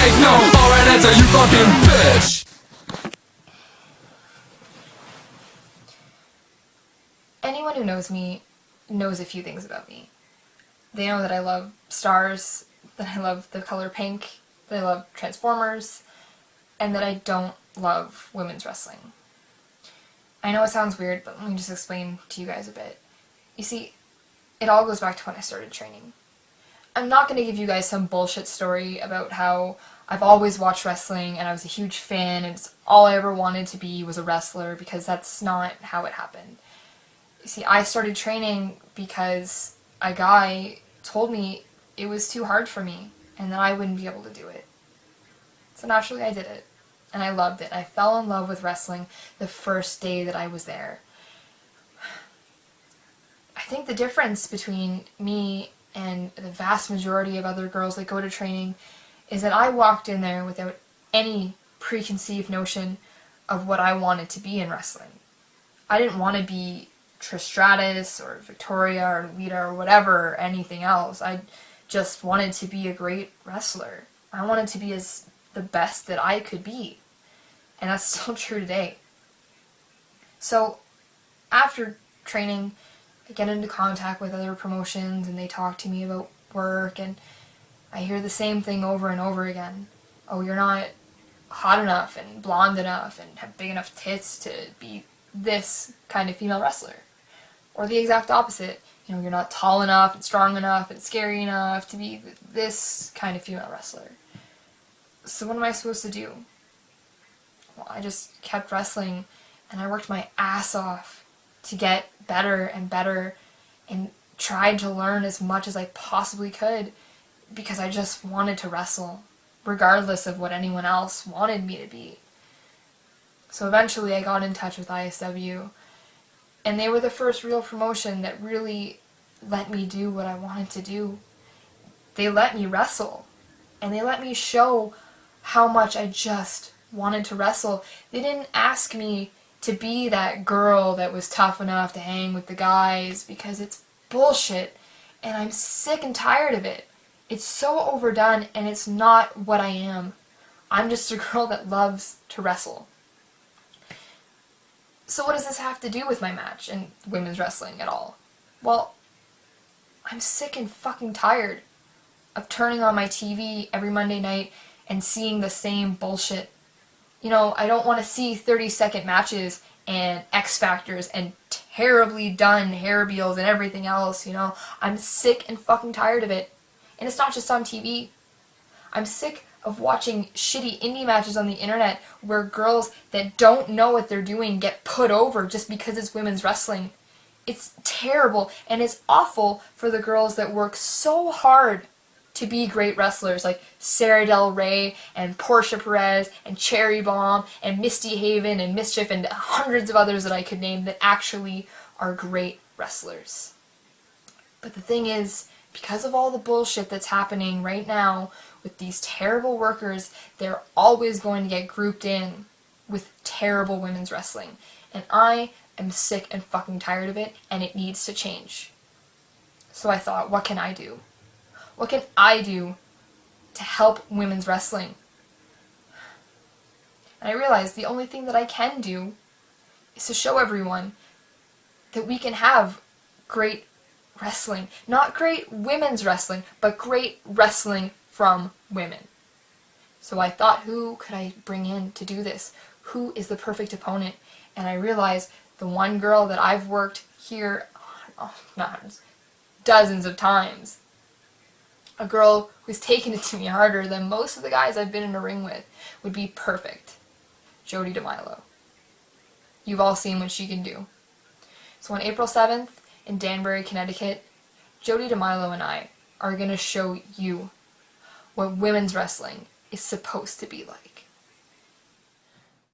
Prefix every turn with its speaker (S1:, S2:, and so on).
S1: ain't no foreign answer, you fucking bitch.
S2: Anyone who knows me knows a few things about me. They know that I love stars, that I love the color pink, that I love Transformers, and that I don't love women's wrestling. I know it sounds weird, but let me just explain to you guys a bit. You see, it all goes back to when I started training. I'm not going to give you guys some bullshit story about how I've always watched wrestling and I was a huge fan and it's all I ever wanted to be was a wrestler, because that's not how it happened. You see, I started training because a guy told me it was too hard for me and that I wouldn't be able to do it. So naturally I did it. And I loved it. I fell in love with wrestling the first day that I was there. I think the difference between me and the vast majority of other girls that go to training is that I walked in there without any preconceived notion of what I wanted to be in wrestling. I didn't want to be Trish Stratus or Victoria or Lita or whatever or anything else. I just wanted to be a great wrestler. I wanted to be the best that I could be. And that's still true today. So, after training, I get into contact with other promotions and they talk to me about work, and I hear the same thing over and over again. Oh, you're not hot enough and blonde enough and have big enough tits to be this kind of female wrestler. Or the exact opposite. You know, you're not tall enough and strong enough and scary enough to be this kind of female wrestler. So what am I supposed to do? Well, I just kept wrestling and I worked my ass off to get better and better and tried to learn as much as I possibly could because I just wanted to wrestle, regardless of what anyone else wanted me to be. So eventually I got in touch with ISW, and they were the first real promotion that really let me do what I wanted to do. They let me wrestle, and they let me show how much I just wanted to wrestle. They didn't ask me to be that girl that was tough enough to hang with the guys, because it's bullshit, and I'm sick and tired of it. It's so overdone, and it's not what I am. I'm just a girl that loves to wrestle. So what does this have to do with my match and women's wrestling at all? Well, I'm sick and fucking tired of turning on my TV every Monday night and seeing the same bullshit. You know, I don't want to see 30-second matches and X Factors and terribly done hair reveals and everything else, you know. I'm sick and fucking tired of it. And it's not just on TV. I'm sick of watching shitty indie matches on the internet where girls that don't know what they're doing get put over just because it's women's wrestling. It's terrible, and it's awful for the girls that work so hard to be great wrestlers, like Sarah Del Rey and Portia Perez and Cherry Bomb and Misty Haven and Mischief and hundreds of others that I could name that actually are great wrestlers. But the thing is, because of all the bullshit that's happening right now with these terrible workers, they're always going to get grouped in with terrible women's wrestling. And I am sick and fucking tired of it, and it needs to change. So I thought, what can I do? What can I do to help women's wrestling? And I realized the only thing that I can do is to show everyone that we can have great wrestling. Not great women's wrestling, but great wrestling from women. So I thought, who could I bring in to do this? Who is the perfect opponent? And I realized the one girl that I've worked here, not hundreds, dozens of times, a girl who's taken it to me harder than most of the guys I've been in a ring with, would be perfect. Jodi DeMilo. You've all seen what she can do. So on April 7th in Danbury, Connecticut, Jodi DeMilo and I are going to show you what women's wrestling is supposed to be like.